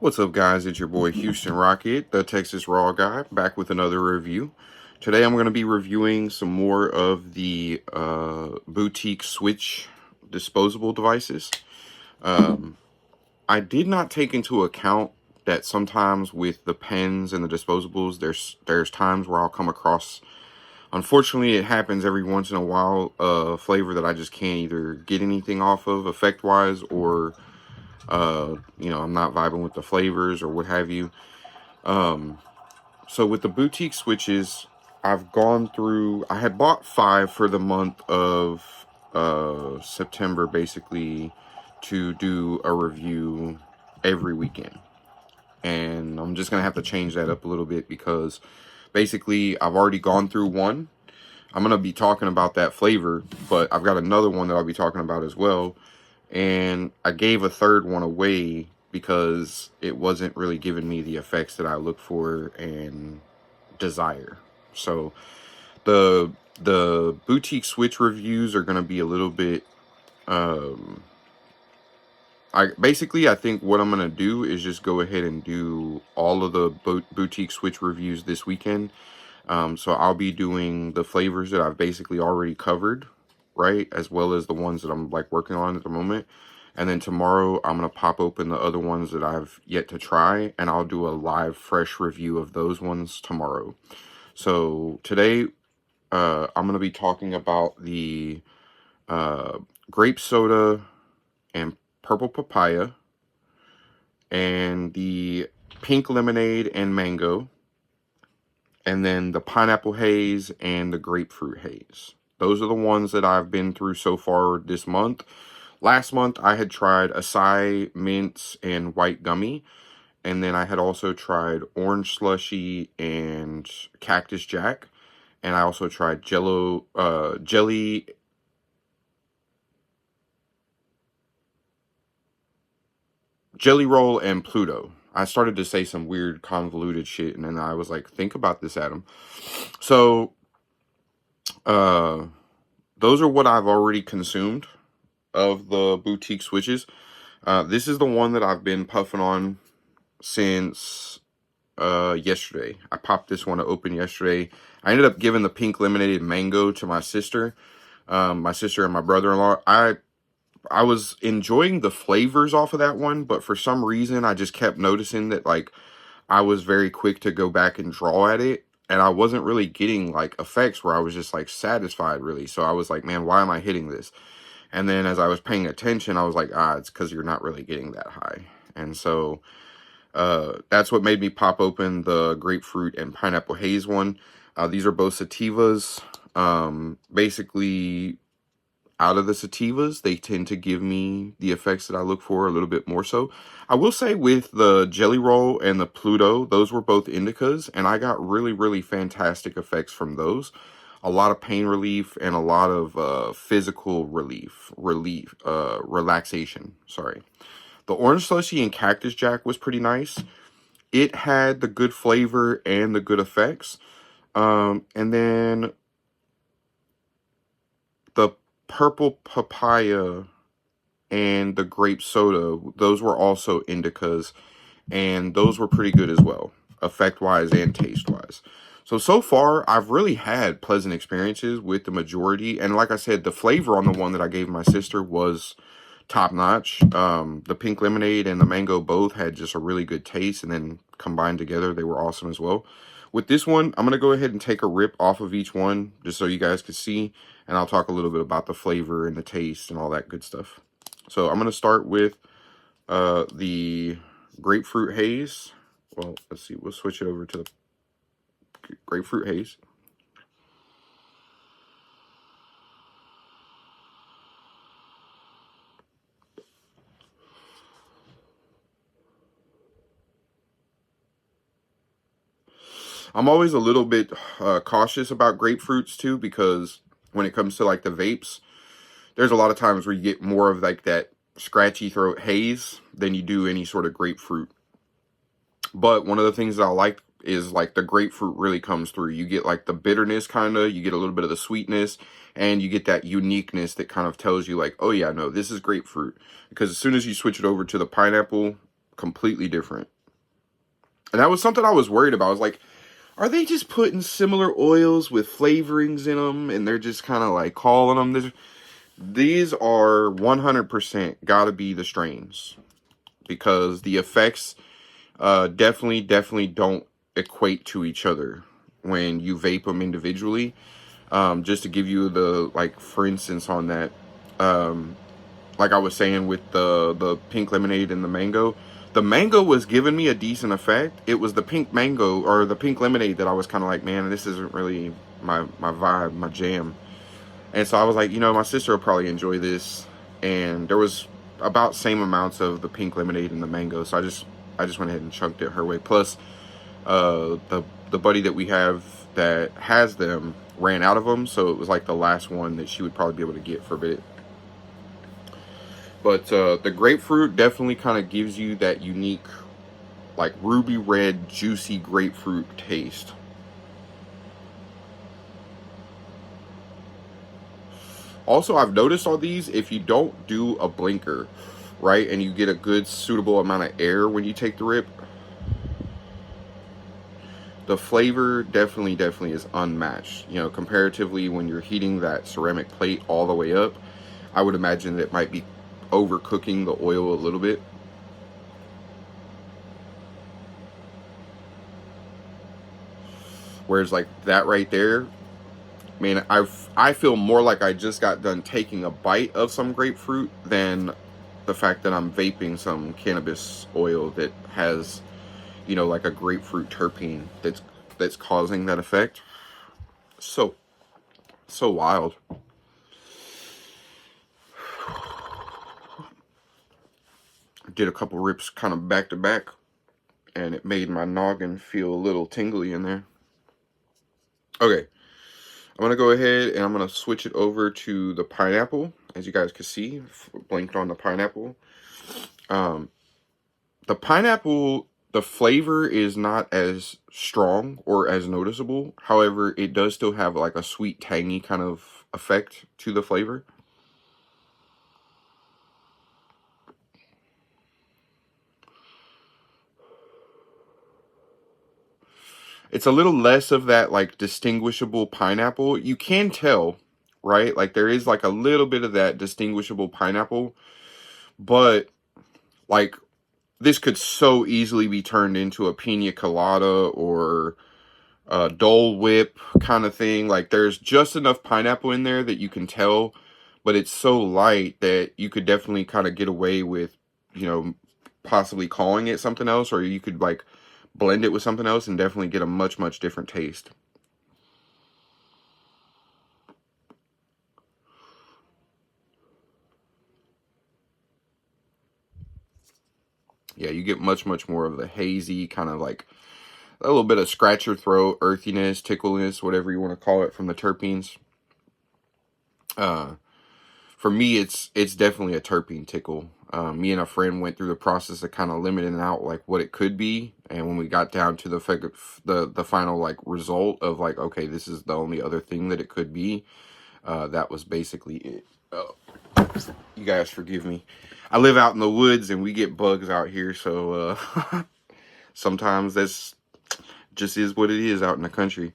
What's up, guys? It's your boy Houston Rocket, the Texas Raw guy, back with another review. Today I'm going to be reviewing some more of the Boutiq Switch disposable devices. I did not take into account that sometimes with the pens and the disposables, there's times where I'll come across, unfortunately it happens every once in a while, a flavor that I just can't either get anything off of effect-wise, or I'm not vibing with the flavors or what have you. So with the Boutiq switches, I've gone through, I had bought 5 for the month of September, basically, to do a review every weekend. And I'm just going to have to change that up a little bit because basically I've already gone through one. I'm going to be talking about that flavor, but I've got another one that I'll be talking about as well. And I gave a third one away because it wasn't really giving me the effects that I look for and desire. So the Boutiq Switch reviews are going to be a little bit I think what I'm going to do is just go ahead and do all of the Boutiq Switch reviews this weekend. So I'll be doing the flavors that I've basically already covered, right, as well as the ones that I'm like working on at the moment. And then tomorrow I'm going to pop open the other ones that I've yet to try, and I'll do a live fresh review of those ones tomorrow. So today I'm going to be talking about the grape soda and purple papaya, and the pink lemonade and mango, and then the pineapple haze and the grapefruit haze. Those are the ones that I've been through so far this month. Last month, I had tried acai, mints, and white gummy. And then I had also tried orange slushy and cactus jack. And I also tried jelly roll and Pluto. I started to say some weird convoluted shit, and then I was like, think about this, Adam. So, those are what I've already consumed of the Boutiq switches. This is the one that I've been puffing on since yesterday. I popped this one open yesterday. I ended up giving the pink lemonade mango to my sister and my brother-in-law. I was enjoying the flavors off of that one, but for some reason I just kept noticing that like I was very quick to go back and draw at it, and I wasn't really getting like effects where I was just like satisfied really. So I was like, man, why am I hitting this? And then as I was paying attention, I was like, it's because you're not really getting that high. And so that's what made me pop open the grapefruit and pineapple haze one. These are both sativas. Basically, out of the sativas, they tend to give me the effects that I look for a little bit more so. I will say with the jelly roll and the Pluto, those were both indicas, and I got really, really fantastic effects from those. A lot of pain relief and a lot of physical relaxation. Sorry. The orange slushy and cactus jack was pretty nice. It had the good flavor and the good effects. And then the purple papaya and the grape soda, those were also indicas, and those were pretty good as well, effect-wise and taste-wise. So far, I've really had pleasant experiences with the majority. And like I said, the flavor on the one that I gave my sister was top-notch. The pink lemonade and the mango both had just a really good taste. And then combined together, they were awesome as well. With this one, I'm going to go ahead and take a rip off of each one just so you guys can see. And I'll talk a little bit about the flavor and the taste and all that good stuff. So I'm going to start with the grapefruit haze. Well, let's see. We'll switch it over to the grapefruit haze. I'm always a little bit cautious about grapefruits too, because when it comes to like the vapes, there's a lot of times where you get more of like that scratchy throat haze than you do any sort of grapefruit. But one of the things that I like is like the grapefruit really comes through. You get like the bitterness kind of, you get a little bit of the sweetness, and you get that uniqueness that kind of tells you like, oh yeah, no, this is grapefruit. Because as soon as you switch it over to the pineapple, completely different. And that was something I was worried about. I was like, are they just putting similar oils with flavorings in them, and they're just kind of like calling them this? These are 100% gotta be the strains, because the effects definitely don't equate to each other when you vape them individually. Just to give you the, like, for instance on that, like I was saying with the pink lemonade and the mango was giving me a decent effect. It was the pink mango or the pink lemonade that I was kind of like, man, this isn't really my vibe, my jam. And so I was like, my sister will probably enjoy this. And there was about same amounts of the pink lemonade and the mango, so I just went ahead and chunked it her way. Plus, the buddy that we have that has them ran out of them, so it was like the last one that she would probably be able to get for a bit. But the grapefruit definitely kind of gives you that unique, like, ruby red, juicy grapefruit taste. Also, I've noticed on these, if you don't do a blinker, right, and you get a good suitable amount of air when you take the rip, the flavor definitely is unmatched. Comparatively, when you're heating that ceramic plate all the way up, I would imagine that it might be overcooking the oil a little bit. Whereas, like, that right there, man, I feel more like I just got done taking a bite of some grapefruit than the fact that I'm vaping some cannabis oil that has, like a grapefruit terpene that's causing that effect. So wild. Did a couple rips kind of back to back, and it made my noggin feel a little tingly in there. Okay, I'm going to go ahead and I'm going to switch it over to the pineapple. As you guys can see, blinked on the pineapple. The pineapple, the flavor is not as strong or as noticeable. However, it does still have like a sweet, tangy kind of effect to the flavor. It's a little less of that, like, distinguishable pineapple. You can tell, right? Like, there is like a little bit of that distinguishable pineapple, but, like, this could so easily be turned into a pina colada or a Dole Whip kind of thing. Like, there's just enough pineapple in there that you can tell, but it's so light that you could definitely kind of get away with, possibly calling it something else, or you could, like, blend it with something else and definitely get a much different taste. Yeah, you get much more of the hazy, kind of like a little bit of scratch your throat, earthiness, tickleness, whatever you want to call it, from the terpenes. For me, it's definitely a terpene tickle. Me and a friend went through the process of kind of limiting out like what it could be, and when we got down to the final, like, result of, like, okay, this is the only other thing that it could be, that was basically it. Oh, you guys forgive me. I live out in the woods and we get bugs out here, so sometimes that's just is what it is out in the country.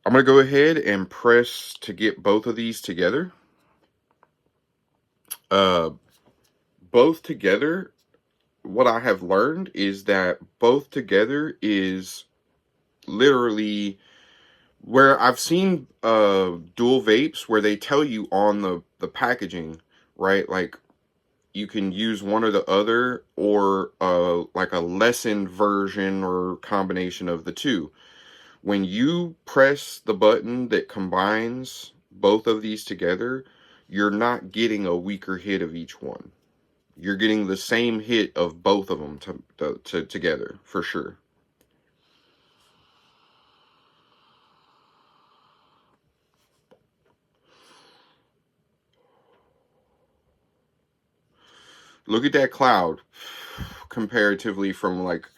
I'm going to go ahead and press to get both of these together. Both together, what I have learned is that both together is literally where I've seen dual vapes where they tell you on the packaging, right? Like, you can use one or the other, or like a lessened version or combination of the two. When you press the button that combines both of these together, you're not getting a weaker hit of each one. You're getting the same hit of both of them together, for sure. Look at that cloud comparatively from, like,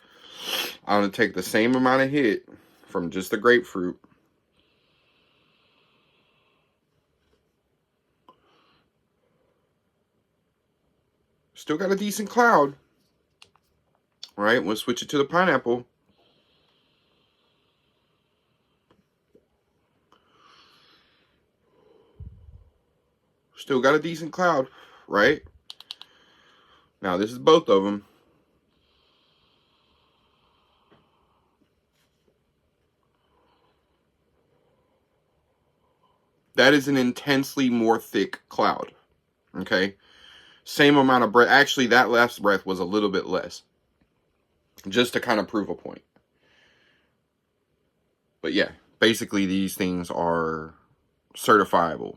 I'm going to take the same amount of hit from just the grapefruit. Still got a decent cloud. All right, we'll switch it to the pineapple. Still got a decent cloud, right? Now, this is both of them. That is an intensely more thick cloud, okay? Same amount of breath. Actually, that last breath was a little bit less, just to kind of prove a point. But yeah, basically these things are certifiable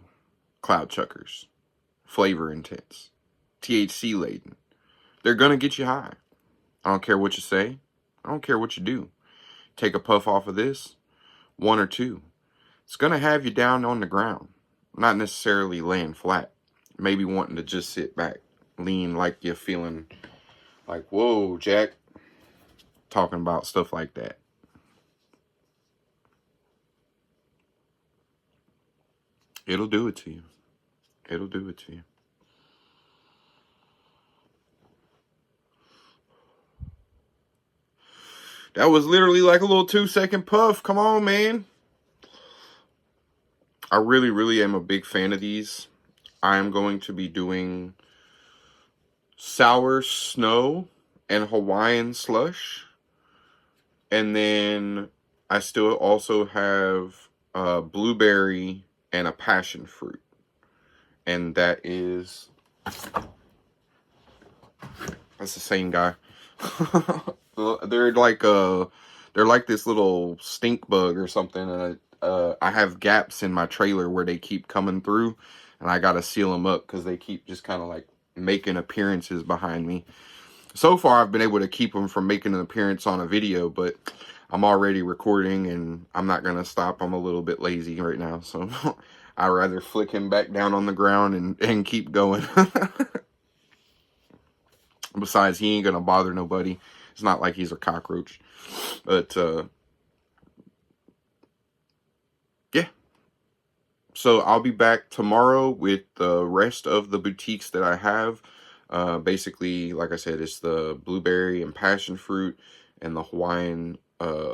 cloud chuckers, flavor intense, THC laden. They're gonna get you high. I don't care what you say. I don't care what you do. Take a puff off of this, one or two. It's gonna have you down on the ground, not necessarily laying flat. Maybe wanting to just sit back, lean like you're feeling like, whoa, Jack. Talking about stuff like that. It'll do it to you. It'll do it to you. That was literally like a little 2-second puff. Come on, man. I really, really am a big fan of these. I am going to be doing sour snow and Hawaiian slush. And then I still also have blueberry and a passion fruit. And that is... That's the same guy. They're like this little stink bug or something, and I have gaps in my trailer where they keep coming through, and I gotta seal them up because they keep just kind of like making appearances behind me. So far, I've been able to keep them from making an appearance on a video, but I'm already recording, and I'm not gonna stop. I'm a little bit lazy right now, so I'd rather flick him back down on the ground and keep going. Besides, he ain't gonna bother nobody. It's not like he's a cockroach. But, yeah. So, I'll be back tomorrow with the rest of the boutiques that I have. Basically, like I said, it's the blueberry and passion fruit and the Hawaiian, I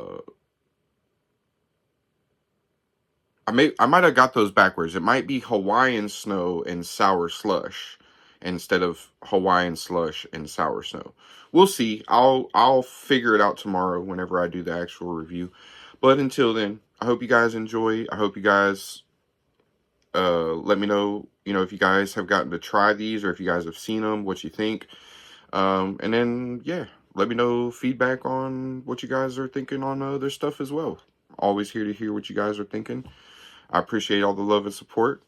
might have got those backwards. It might be Hawaiian snow and sour slush instead of Hawaiian slush and sour snow. We'll see. I'll figure it out tomorrow whenever I do the actual review. But until then, I hope you guys enjoy. I hope you guys let me know, if you guys have gotten to try these or if you guys have seen them, what you think. And then, yeah, let me know feedback on what you guys are thinking on other stuff as well. Always here to hear what you guys are thinking. I appreciate all the love and support.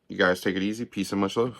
You guys take it easy. Peace and much love.